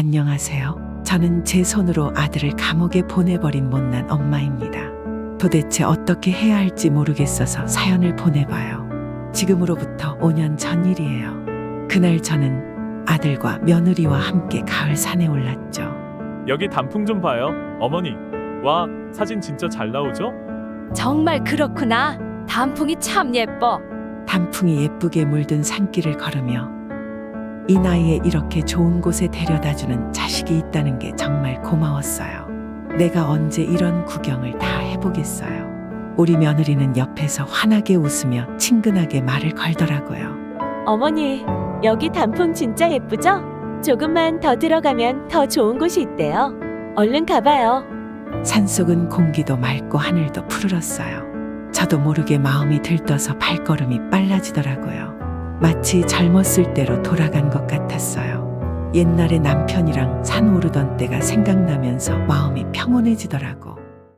안녕하세요. 저는 제 손으로 아들을 감옥에 보내버린 못난 엄마입니다. 도대체 어떻게 해야 할지 모르겠어서 사연을 보내봐요. 지금으로부터 5년 전 일이에요. 그날 저는 아들과 며느리와 함께 가을 산에 올랐죠. 여기 단풍 좀 봐요, 어머니. 와, 사진 진짜 잘 나오죠? 정말 그렇구나. 단풍이 참 예뻐. 단풍이 예쁘게 물든 산길을 걸으며 이 나이에 이렇게 좋은 곳에 데려다주는 자식이 있다는 게 정말 고마웠어요. 내가 언제 이런 구경을 다 해보겠어요. 우리 며느리는 옆에서 환하게 웃으며 친근하게 말을 걸더라고요. 어머니, 여기 단풍 진짜 예쁘죠? 조금만 더 들어가면 더 좋은 곳이 있대요. 얼른 가봐요. 산속은 공기도 맑고 하늘도 푸르렀어요. 저도 모르게 마음이 들떠서 발걸음이 빨라지더라고요. 마치 젊었을 때로 돌아간 것 같았어요. 옛날에 남편이랑 산 오르던 때가 생각나면서 마음이 평온해지더라고.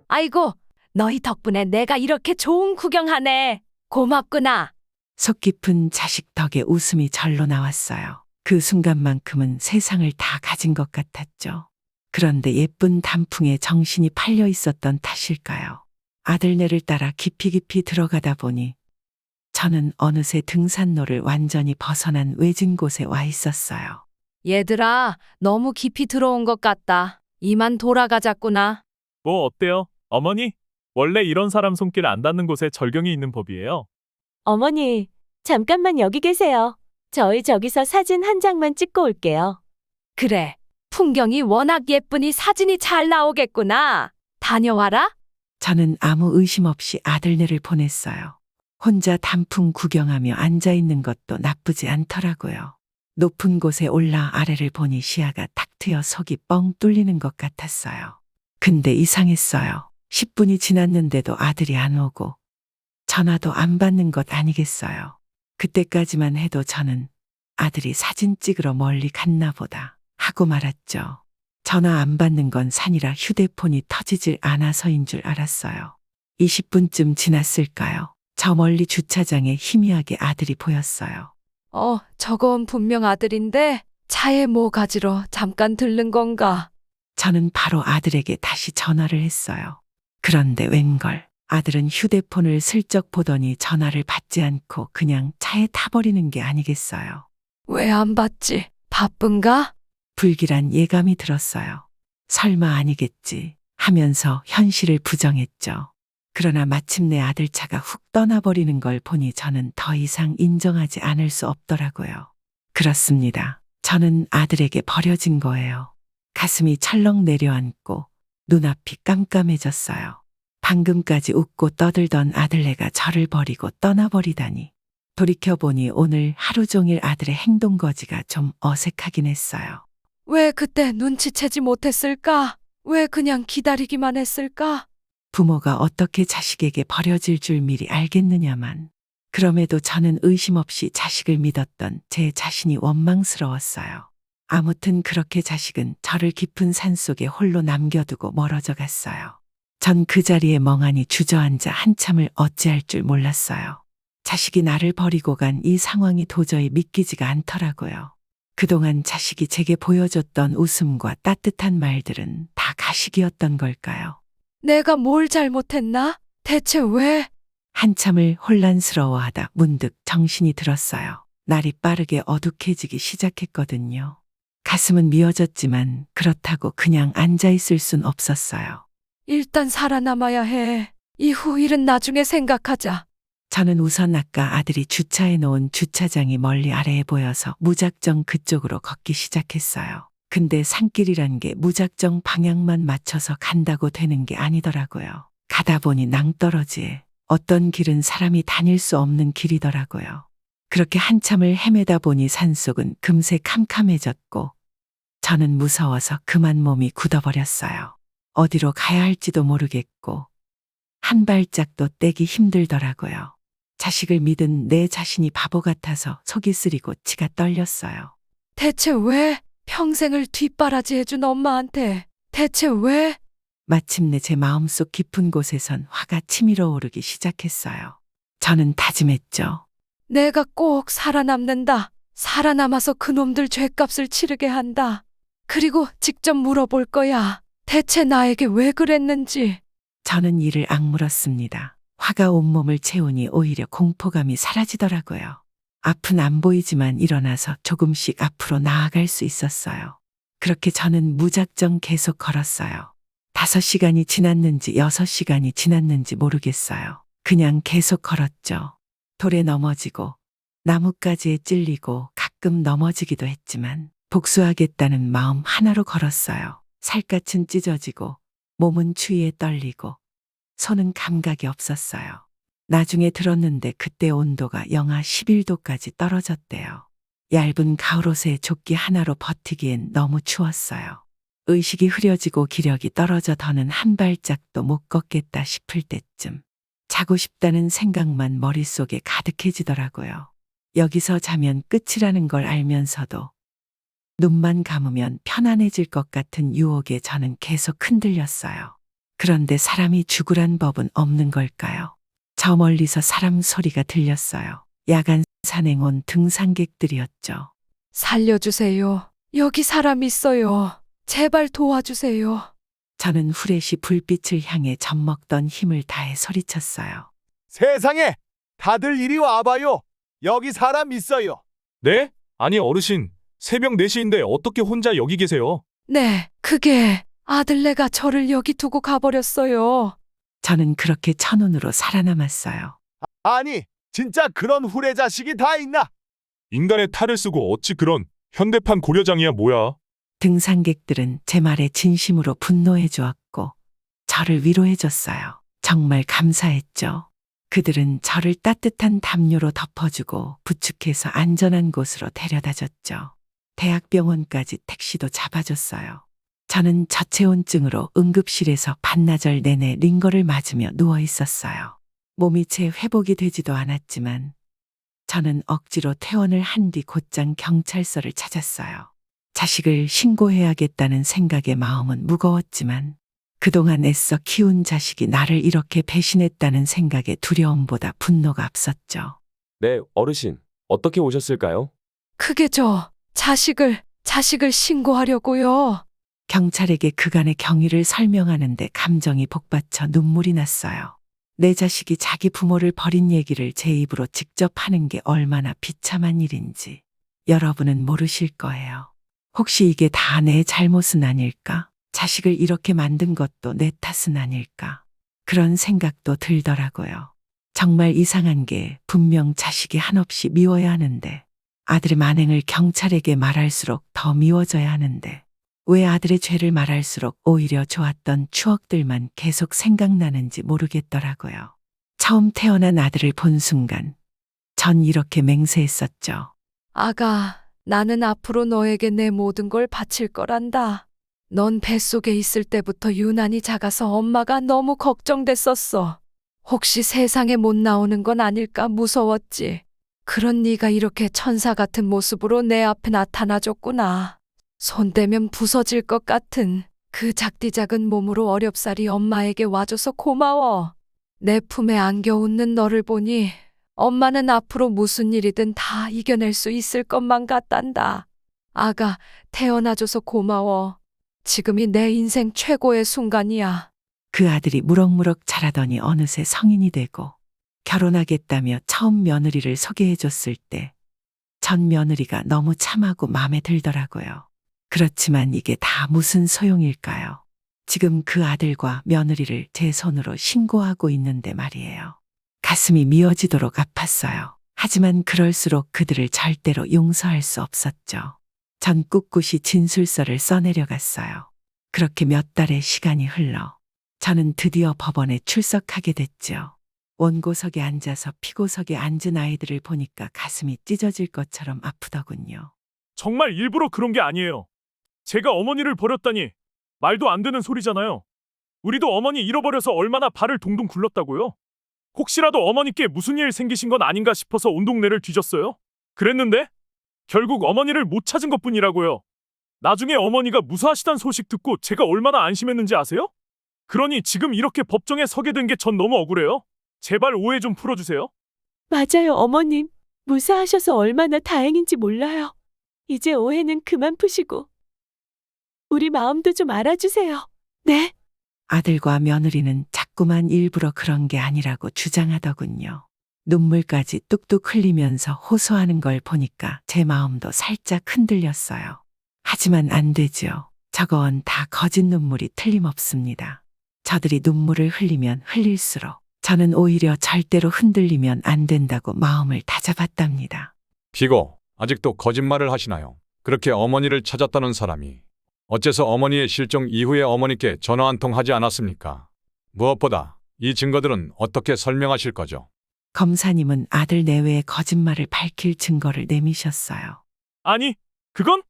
아이고, 너희 덕분에 내가 이렇게 좋은 구경하네. 고맙구나. 속 깊은 자식 덕에 웃음이 절로 나왔어요. 그 순간만큼은 세상을 다 가진 것 같았죠. 그런데 예쁜 단풍에 정신이 팔려 있었던 탓일까요? 아들네를 따라 깊이 들어가다 보니 저는 어느새 등산로를 완전히 벗어난 외진 곳에 와 있었어요. 얘들아, 너무 깊이 들어온 것 같다. 이만 돌아가자꾸나. 뭐 어때요, 어머니? 원래 이런 사람 손길 안 닿는 곳에 절경이 있는 법이에요. 어머니, 잠깐만 여기 계세요. 저희 저기서 사진 한 장만 찍고 올게요. 그래, 풍경이 워낙 예쁘니 사진이 잘 나오겠구나. 다녀와라. 저는 아무 의심 없이 아들네를 보냈어요. 혼자 단풍 구경하며 앉아 있는 것도 나쁘지 않더라고요. 높은 곳에 올라 아래를 보니 시야가 탁 트여 속이 뻥 뚫리는 것 같았어요. 근데 이상했어요. 10분이 지났는데도 아들이 안 오고 전화도 안 받는 것 아니겠어요. 그때까지만 해도 저는 아들이 사진 찍으러 멀리 갔나 보다 하고 말았죠. 전화 안 받는 건 산이라 휴대폰이 터지질 않아서인 줄 알았어요. 20분쯤 지났을까요? 저 멀리 주차장에 희미하게 아들이 보였어요. 저건 분명 아들인데 차에 뭐 가지러 잠깐 들른 건가? 저는 바로 아들에게 다시 전화를 했어요. 그런데 웬걸 아들은 휴대폰을 슬쩍 보더니 전화를 받지 않고 그냥 차에 타버리는 게 아니겠어요. 왜 안 받지? 바쁜가? 불길한 예감이 들었어요. 설마 아니겠지 하면서 현실을 부정했죠. 그러나 마침내 아들 차가 훅 떠나버리는 걸 보니 저는 더 이상 인정하지 않을 수 없더라고요. 그렇습니다. 저는 아들에게 버려진 거예요. 가슴이 철렁 내려앉고 눈앞이 깜깜해졌어요. 방금까지 웃고 떠들던 아들네가 저를 버리고 떠나버리다니. 돌이켜보니 오늘 하루 종일 아들의 행동거지가 좀 어색하긴 했어요. 왜 그때 눈치채지 못했을까? 왜 그냥 기다리기만 했을까? 부모가 어떻게 자식에게 버려질 줄 미리 알겠느냐만. 그럼에도 저는 의심 없이 자식을 믿었던 제 자신이 원망스러웠어요. 아무튼 그렇게 자식은 저를 깊은 산속에 홀로 남겨두고 멀어져 갔어요. 전 그 자리에 멍하니 주저앉아 한참을 어찌할 줄 몰랐어요. 자식이 나를 버리고 간 이 상황이 도저히 믿기지가 않더라고요. 그동안 자식이 제게 보여줬던 웃음과 따뜻한 말들은 다 가식이었던 걸까요? 내가 뭘 잘못했나? 대체 왜? 한참을 혼란스러워하다 문득 정신이 들었어요. 날이 빠르게 어둑해지기 시작했거든요. 가슴은 미어졌지만 그렇다고 그냥 앉아있을 순 없었어요. 일단 살아남아야 해. 이후 일은 나중에 생각하자. 저는 우선 아까 아들이 주차해 놓은 주차장이 멀리 아래에 보여서 무작정 그쪽으로 걷기 시작했어요. 근데 산길이란 게 무작정 방향만 맞춰서 간다고 되는 게 아니더라고요. 가다 보니 낭떠러지에 어떤 길은 사람이 다닐 수 없는 길이더라고요. 그렇게 한참을 헤매다 보니 산속은 금세 캄캄해졌고 저는 무서워서 그만 몸이 굳어버렸어요. 어디로 가야 할지도 모르겠고 한 발짝도 떼기 힘들더라고요. 자식을 믿은 내 자신이 바보 같아서 속이 쓰리고 치가 떨렸어요. 대체 왜? 평생을 뒷바라지해준 엄마한테 대체 왜? 마침내 제 마음속 깊은 곳에선 화가 치밀어 오르기 시작했어요. 저는 다짐했죠. 내가 꼭 살아남는다. 살아남아서 그놈들 죗값을 치르게 한다. 그리고 직접 물어볼 거야. 대체 나에게 왜 그랬는지. 저는 이를 악물었습니다. 화가 온몸을 채우니 오히려 공포감이 사라지더라고요. 앞은 안 보이지만 일어나서 조금씩 앞으로 나아갈 수 있었어요. 그렇게 저는 무작정 계속 걸었어요. 5시간이 지났는지 6시간이 지났는지 모르겠어요. 그냥 계속 걸었죠. 돌에 넘어지고 나뭇가지에 찔리고 가끔 넘어지기도 했지만 복수하겠다는 마음 하나로 걸었어요. 살갗은 찢어지고 몸은 추위에 떨리고 손은 감각이 없었어요. 나중에 들었는데 그때 온도가 영하 11도까지 떨어졌대요. 얇은 가을옷에 조끼 하나로 버티기엔 너무 추웠어요. 의식이 흐려지고 기력이 떨어져 더는 한 발짝도 못 걷겠다 싶을 때쯤 자고 싶다는 생각만 머릿속에 가득해지더라고요. 여기서 자면 끝이라는 걸 알면서도 눈만 감으면 편안해질 것 같은 유혹에 저는 계속 흔들렸어요. 그런데 사람이 죽으란 법은 없는 걸까요? 저 멀리서 사람 소리가 들렸어요. 야간 산행 온 등산객들이었죠. 살려주세요. 여기 사람 있어요. 제발 도와주세요. 저는 후레쉬 불빛을 향해 젖먹던 힘을 다해 소리쳤어요. 세상에! 다들 이리 와봐요. 여기 사람 있어요. 네? 아니 어르신, 새벽 4시인데 어떻게 혼자 여기 계세요? 네, 그게 아들네가 저를 여기 두고 가버렸어요. 저는 그렇게 천운으로 살아남았어요. 아니, 진짜 그런 후레 자식이 다 있나? 인간의 탈을 쓰고 어찌 그런 현대판 고려장이야 뭐야? 등산객들은 제 말에 진심으로 분노해 주었고 저를 위로해 줬어요. 정말 감사했죠. 그들은 저를 따뜻한 담요로 덮어주고 부축해서 안전한 곳으로 데려다 줬죠. 대학병원까지 택시도 잡아줬어요. 저는 저체온증으로 응급실에서 반나절 내내 링거를 맞으며 누워 있었어요. 몸이 채 회복이 되지도 않았지만 저는 억지로 퇴원을 한 뒤 곧장 경찰서를 찾았어요. 자식을 신고해야겠다는 생각에 마음은 무거웠지만 그동안 애써 키운 자식이 나를 이렇게 배신했다는 생각에 두려움보다 분노가 앞섰죠. 네, 어르신. 어떻게 오셨을까요? 그게 자식을 신고하려고요. 경찰에게 그간의 경위를 설명하는데 감정이 복받쳐 눈물이 났어요. 내 자식이 자기 부모를 버린 얘기를 제 입으로 직접 하는 게 얼마나 비참한 일인지 여러분은 모르실 거예요. 혹시 이게 다 내 잘못은 아닐까? 자식을 이렇게 만든 것도 내 탓은 아닐까? 그런 생각도 들더라고요. 정말 이상한 게 분명 자식이 한없이 미워야 하는데 아들의 만행을 경찰에게 말할수록 더 미워져야 하는데 왜 아들의 죄를 말할수록 오히려 좋았던 추억들만 계속 생각나는지 모르겠더라고요. 처음 태어난 아들을 본 순간 전 이렇게 맹세했었죠. 아가, 나는 앞으로 너에게 내 모든 걸 바칠 거란다. 넌 뱃속에 있을 때부터 유난히 작아서 엄마가 너무 걱정됐었어. 혹시 세상에 못 나오는 건 아닐까 무서웠지. 그런 네가 이렇게 천사 같은 모습으로 내 앞에 나타나줬구나. 손대면 부서질 것 같은 그 작디작은 몸으로 어렵사리 엄마에게 와줘서 고마워. 내 품에 안겨 웃는 너를 보니 엄마는 앞으로 무슨 일이든 다 이겨낼 수 있을 것만 같단다. 아가, 태어나줘서 고마워. 지금이 내 인생 최고의 순간이야. 그 아들이 무럭무럭 자라더니 어느새 성인이 되고 결혼하겠다며 처음 며느리를 소개해줬을 때 전 며느리가 너무 참하고 마음에 들더라고요. 그렇지만 이게 다 무슨 소용일까요? 지금 그 아들과 며느리를 제 손으로 신고하고 있는데 말이에요. 가슴이 미어지도록 아팠어요. 하지만 그럴수록 그들을 절대로 용서할 수 없었죠. 전 꿋꿋이 진술서를 써내려갔어요. 그렇게 몇 달의 시간이 흘러 저는 드디어 법원에 출석하게 됐죠. 원고석에 앉아서 피고석에 앉은 아이들을 보니까 가슴이 찢어질 것처럼 아프더군요. 정말 일부러 그런 게 아니에요. 제가 어머니를 버렸다니 말도 안 되는 소리잖아요. 우리도 어머니 잃어버려서 얼마나 발을 동동 굴렀다고요. 혹시라도 어머니께 무슨 일 생기신 건 아닌가 싶어서 온 동네를 뒤졌어요. 그랬는데 결국 어머니를 못 찾은 것뿐이라고요. 나중에 어머니가 무사하시단 소식 듣고 제가 얼마나 안심했는지 아세요? 그러니 지금 이렇게 법정에 서게 된 게 전 너무 억울해요. 제발 오해 좀 풀어주세요. 맞아요, 어머님. 무사하셔서 얼마나 다행인지 몰라요. 이제 오해는 그만 푸시고 우리 마음도 좀 알아주세요. 네? 아들과 며느리는 자꾸만 일부러 그런 게 아니라고 주장하더군요. 눈물까지 뚝뚝 흘리면서 호소하는 걸 보니까 제 마음도 살짝 흔들렸어요. 하지만 안 되지요. 저건 다 거짓 눈물이 틀림없습니다. 저들이 눈물을 흘리면 흘릴수록 저는 오히려 절대로 흔들리면 안 된다고 마음을 다잡았답니다. 피고, 아직도 거짓말을 하시나요? 그렇게 어머니를 찾았다는 사람이 어째서 어머니의 실종 이후에 어머니께 전화 한 통 하지 않았습니까? 무엇보다 이 증거들은 어떻게 설명하실 거죠? 검사님은 아들 내외의 거짓말을 밝힐 증거를 내미셨어요. 아니, 그건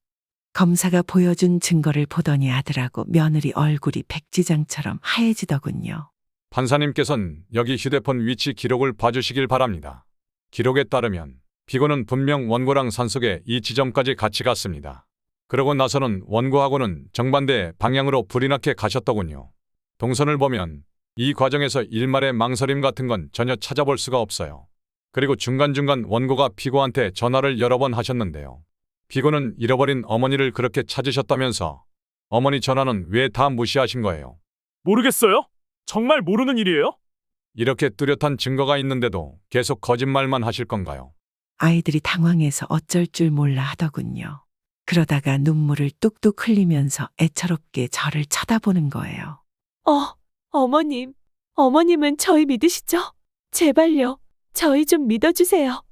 검사가 보여준 증거를 보더니 아들하고 며느리 얼굴이 백지장처럼 하얘지더군요. 판사님께서는 여기 휴대폰 위치 기록을 봐주시길 바랍니다. 기록에 따르면 피고는 분명 원고랑 산속에 이 지점까지 같이 갔습니다. 그러고 나서는 원고하고는 정반대 방향으로 불이 나게 가셨더군요. 동선을 보면 이 과정에서 일말의 망설임 같은 건 전혀 찾아볼 수가 없어요. 그리고 중간중간 원고가 피고한테 전화를 여러 번 하셨는데요. 피고는 잃어버린 어머니를 그렇게 찾으셨다면서 어머니 전화는 왜 다 무시하신 거예요? 모르겠어요. 정말 모르는 일이에요? 이렇게 뚜렷한 증거가 있는데도 계속 거짓말만 하실 건가요? 아이들이 당황해서 어쩔 줄 몰라 하더군요. 그러다가 눈물을 뚝뚝 흘리면서 애처롭게 저를 쳐다보는 거예요. 어머님. 어머님은 저희 믿으시죠? 제발요. 저희 좀 믿어주세요.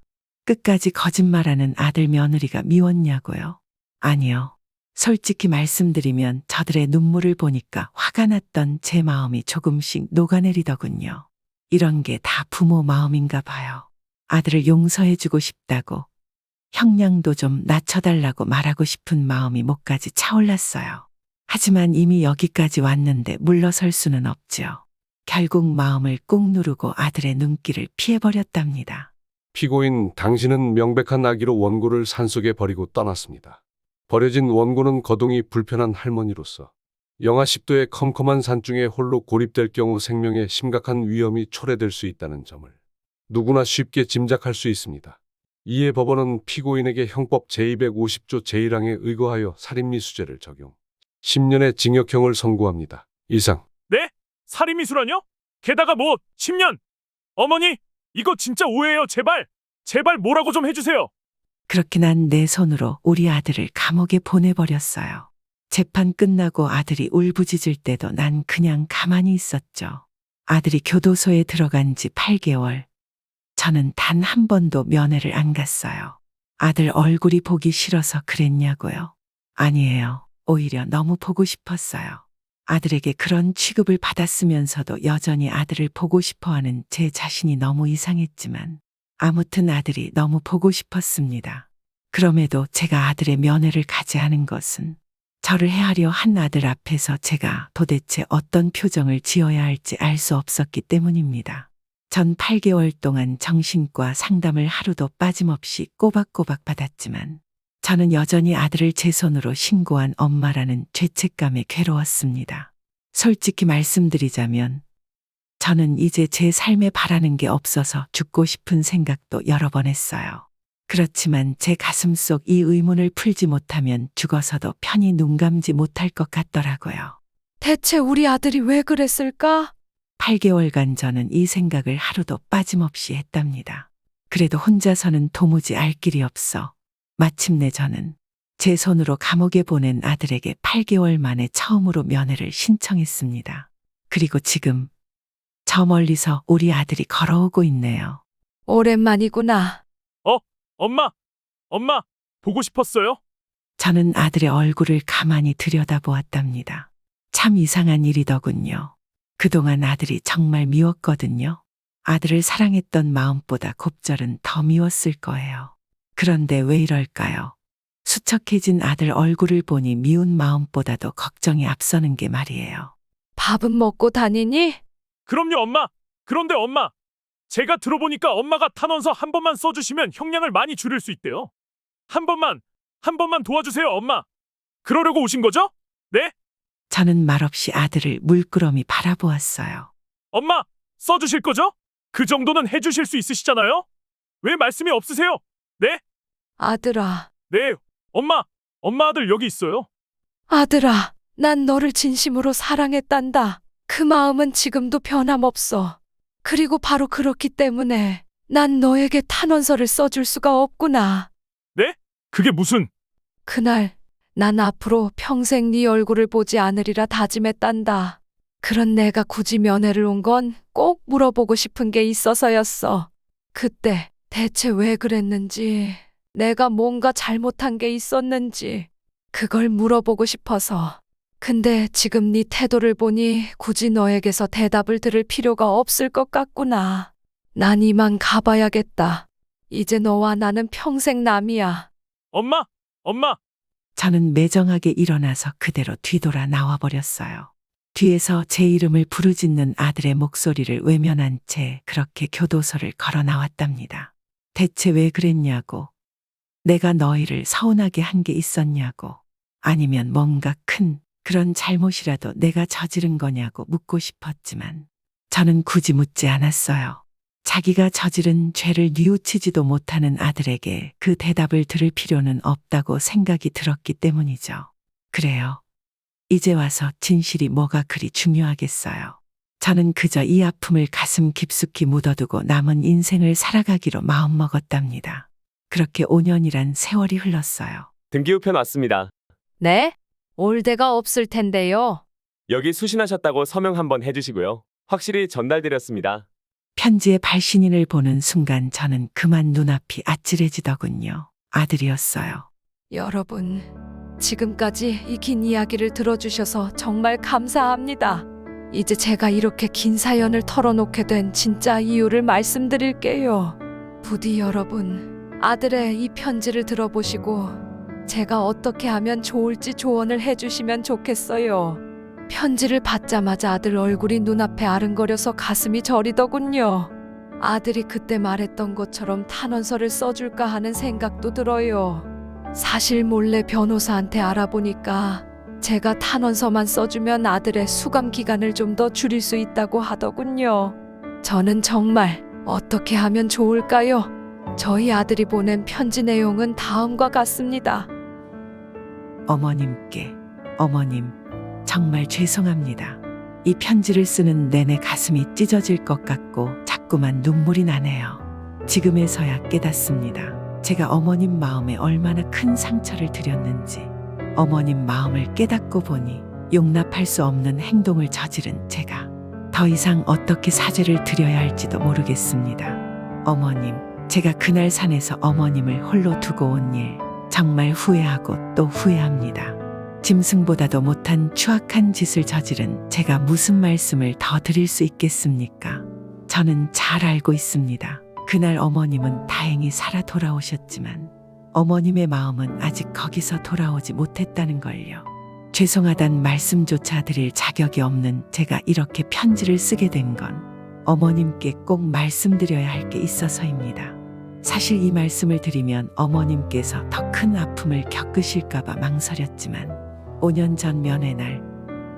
끝까지 거짓말하는 아들 며느리가 미웠냐고요? 아니요. 솔직히 말씀드리면 저들의 눈물을 보니까 화가 났던 제 마음이 조금씩 녹아내리더군요. 이런 게 다 부모 마음인가 봐요. 아들을 용서해주고 싶다고, 형량도 좀 낮춰달라고 말하고 싶은 마음이 목까지 차올랐어요. 하지만 이미 여기까지 왔는데 물러설 수는 없지요. 결국 마음을 꾹 누르고 아들의 눈길을 피해버렸답니다. 피고인 당신은 명백한 악의로 원고를 산속에 버리고 떠났습니다. 버려진 원고는 거동이 불편한 할머니로서 영하 10도의 컴컴한 산중에 홀로 고립될 경우 생명에 심각한 위험이 초래될 수 있다는 점을 누구나 쉽게 짐작할 수 있습니다. 이에 법원은 피고인에게 형법 제250조 제1항에 의거하여 살인미수죄를 적용, 10년의 징역형을 선고합니다. 이상. 네? 살인미수라뇨? 게다가 10년! 어머니, 이거 진짜 오해예요. 제발 뭐라고 좀 해주세요. 그렇게 난 내 손으로 우리 아들을 감옥에 보내버렸어요. 재판 끝나고 아들이 울부짖을 때도 난 그냥 가만히 있었죠. 아들이 교도소에 들어간 지 8개월. 저는 단 한 번도 면회를 안 갔어요. 아들 얼굴이 보기 싫어서 그랬냐고요? 아니에요. 오히려 너무 보고 싶었어요. 아들에게 그런 취급을 받았으면서도 여전히 아들을 보고 싶어하는 제 자신이 너무 이상했지만 아무튼 아들이 너무 보고 싶었습니다. 그럼에도 제가 아들의 면회를 가지 않은 것은 저를 해하려 한 아들 앞에서 제가 도대체 어떤 표정을 지어야 할지 알 수 없었기 때문입니다. 전 8개월 동안 정신과 상담을 하루도 빠짐없이 꼬박꼬박 받았지만 저는 여전히 아들을 제 손으로 신고한 엄마라는 죄책감에 괴로웠습니다. 솔직히 말씀드리자면 저는 이제 제 삶에 바라는 게 없어서 죽고 싶은 생각도 여러 번 했어요. 그렇지만 제 가슴속 이 의문을 풀지 못하면 죽어서도 편히 눈 감지 못할 것 같더라고요. 대체 우리 아들이 왜 그랬을까? 8개월간 저는 이 생각을 하루도 빠짐없이 했답니다. 그래도 혼자서는 도무지 알 길이 없어 마침내 저는 제 손으로 감옥에 보낸 아들에게 8개월 만에 처음으로 면회를 신청했습니다. 그리고 지금 저 멀리서 우리 아들이 걸어오고 있네요. 오랜만이구나. 엄마, 보고 싶었어요? 저는 아들의 얼굴을 가만히 들여다보았답니다. 참 이상한 일이더군요. 그동안 아들이 정말 미웠거든요. 아들을 사랑했던 마음보다 곱절은 더 미웠을 거예요. 그런데 왜 이럴까요? 수척해진 아들 얼굴을 보니 미운 마음보다도 걱정이 앞서는 게 말이에요. 밥은 먹고 다니니? 그럼요, 엄마. 그런데 엄마, 제가 들어보니까 엄마가 탄원서 한 번만 써주시면 형량을 많이 줄일 수 있대요. 한 번만 도와주세요, 엄마. 그러려고 오신 거죠? 네? 저는 말없이 아들을 물끄러미 바라보았어요. 엄마, 써주실 거죠? 그 정도는 해주실 수 있으시잖아요? 왜 말씀이 없으세요? 네? 아들아, 네, 엄마 아들 여기 있어요. 아들아, 난 너를 진심으로 사랑했단다. 그 마음은 지금도 변함없어. 그리고 바로 그렇기 때문에 난 너에게 탄원서를 써줄 수가 없구나. 그게 무슨... 그날 난 앞으로 평생 네 얼굴을 보지 않으리라 다짐했단다. 그런 내가 굳이 면회를 온 건 꼭 물어보고 싶은 게 있어서였어. 그때 대체 왜 그랬는지, 내가 뭔가 잘못한 게 있었는지 그걸 물어보고 싶어서. 근데 지금 네 태도를 보니 굳이 너에게서 대답을 들을 필요가 없을 것 같구나. 난 이만 가봐야겠다. 이제 너와 나는 평생 남이야. 엄마! 엄마! 저는 매정하게 일어나서 그대로 뒤돌아 나와버렸어요. 뒤에서 제 이름을 부르짖는 아들의 목소리를 외면한 채 그렇게 교도소를 걸어 나왔답니다. 대체 왜 그랬냐고, 내가 너희를 서운하게 한 게 있었냐고, 아니면 뭔가 큰 그런 잘못이라도 내가 저지른 거냐고 묻고 싶었지만 저는 굳이 묻지 않았어요. 자기가 저지른 죄를 뉘우치지도 못하는 아들에게 그 대답을 들을 필요는 없다고 생각이 들었기 때문이죠. 그래요. 이제 와서 진실이 뭐가 그리 중요하겠어요. 저는 그저 이 아픔을 가슴 깊숙이 묻어두고 남은 인생을 살아가기로 마음먹었답니다. 그렇게 5년이란 세월이 흘렀어요. 등기우편 왔습니다. 네? 올 데가 없을 텐데요. 여기 수신하셨다고 서명 한번 해주시고요. 확실히 전달드렸습니다. 편지의 발신인을 보는 순간 저는 그만 눈앞이 아찔해지더군요. 아들이었어요. 여러분, 지금까지 이 긴 이야기를 들어주셔서 정말 감사합니다. 이제 제가 이렇게 긴 사연을 털어놓게 된 진짜 이유를 말씀드릴게요. 부디 여러분, 아들의 이 편지를 들어보시고 제가 어떻게 하면 좋을지 조언을 해주시면 좋겠어요. 편지를 받자마자 아들 얼굴이 눈앞에 아른거려서 가슴이 저리더군요. 아들이 그때 말했던 것처럼 탄원서를 써줄까 하는 생각도 들어요. 사실 몰래 변호사한테 알아보니까 제가 탄원서만 써주면 아들의 수감 기간을 좀 더 줄일 수 있다고 하더군요. 저는 정말 어떻게 하면 좋을까요? 저희 아들이 보낸 편지 내용은 다음과 같습니다. 어머님께, 어머님, 정말 죄송합니다. 이 편지를 쓰는 내내 가슴이 찢어질 것 같고 자꾸만 눈물이 나네요. 지금에서야 깨닫습니다. 제가 어머님 마음에 얼마나 큰 상처를 드렸는지. 어머님 마음을 깨닫고 보니 용납할 수 없는 행동을 저지른 제가 더 이상 어떻게 사죄를 드려야 할지도 모르겠습니다. 어머님, 제가 그날 산에서 어머님을 홀로 두고 온 일 정말 후회하고 또 후회합니다. 짐승보다도 못한 추악한 짓을 저지른 제가 무슨 말씀을 더 드릴 수 있겠습니까? 저는 잘 알고 있습니다. 그날 어머님은 다행히 살아 돌아오셨지만 어머님의 마음은 아직 거기서 돌아오지 못했다는 걸요. 죄송하단 말씀조차 드릴 자격이 없는 제가 이렇게 편지를 쓰게 된 건 어머님께 꼭 말씀드려야 할 게 있어서입니다. 사실 이 말씀을 드리면 어머님께서 더 큰 아픔을 겪으실까봐 망설였지만 5년 전 면회날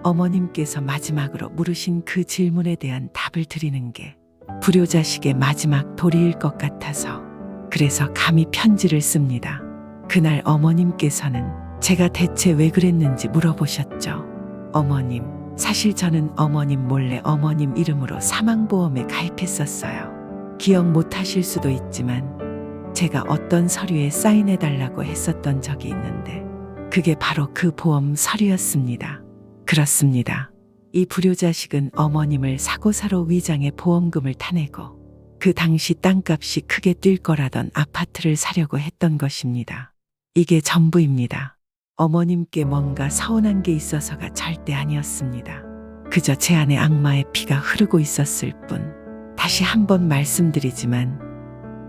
어머님께서 마지막으로 물으신 그 질문에 대한 답을 드리는 게 불효자식의 마지막 도리일 것 같아서 그래서 감히 편지를 씁니다. 그날 어머님께서는 제가 대체 왜 그랬는지 물어보셨죠. 어머님, 사실 저는 어머님 몰래 어머님 이름으로 사망보험에 가입했었어요. 기억 못 하실 수도 있지만 제가 어떤 서류에 사인해달라고 했었던 적이 있는데 그게 바로 그 보험 서류였습니다. 그렇습니다. 이 불효자식은 어머님을 사고사로 위장해 보험금을 타내고 그 당시 땅값이 크게 뛸 거라던 아파트를 사려고 했던 것입니다. 이게 전부입니다. 어머님께 뭔가 서운한 게 있어서가 절대 아니었습니다. 그저 제 안에 악마의 피가 흐르고 있었을 뿐. 다시 한번 말씀드리지만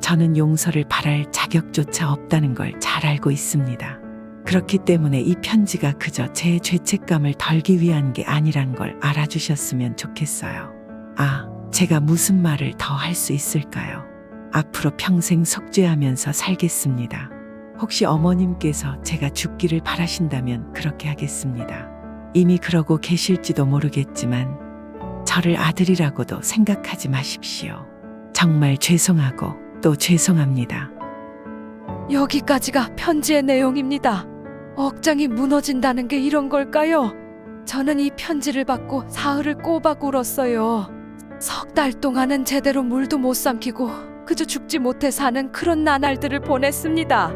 저는 용서를 바랄 자격조차 없다는 걸 잘 알고 있습니다. 그렇기 때문에 이 편지가 그저 제 죄책감을 덜기 위한 게 아니란 걸 알아주셨으면 좋겠어요. 아, 제가 무슨 말을 더 할 수 있을까요? 앞으로 평생 속죄하면서 살겠습니다. 혹시 어머님께서 제가 죽기를 바라신다면 그렇게 하겠습니다. 이미 그러고 계실지도 모르겠지만 저를 아들이라고도 생각하지 마십시오. 정말 죄송하고 또 죄송합니다. 여기까지가 편지의 내용입니다. 억장이 무너진다는 게 이런 걸까요? 저는 이 편지를 받고 사흘을 꼬박 울었어요. 석 달 동안은 제대로 물도 못 삼키고 그저 죽지 못해 사는 그런 나날들을 보냈습니다.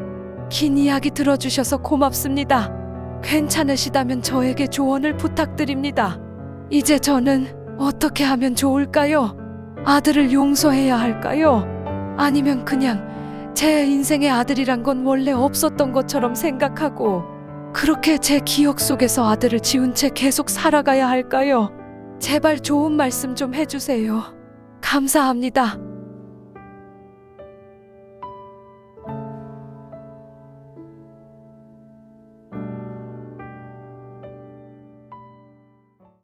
긴 이야기 들어주셔서 고맙습니다. 괜찮으시다면 저에게 조언을 부탁드립니다. 이제 저는 어떻게 하면 좋을까요? 아들을 용서해야 할까요? 아니면 그냥 제 인생의 아들이란 건 원래 없었던 것처럼 생각하고 그렇게 제 기억 속에서 아들을 지운 채 계속 살아가야 할까요? 제발 좋은 말씀 좀 해주세요. 감사합니다.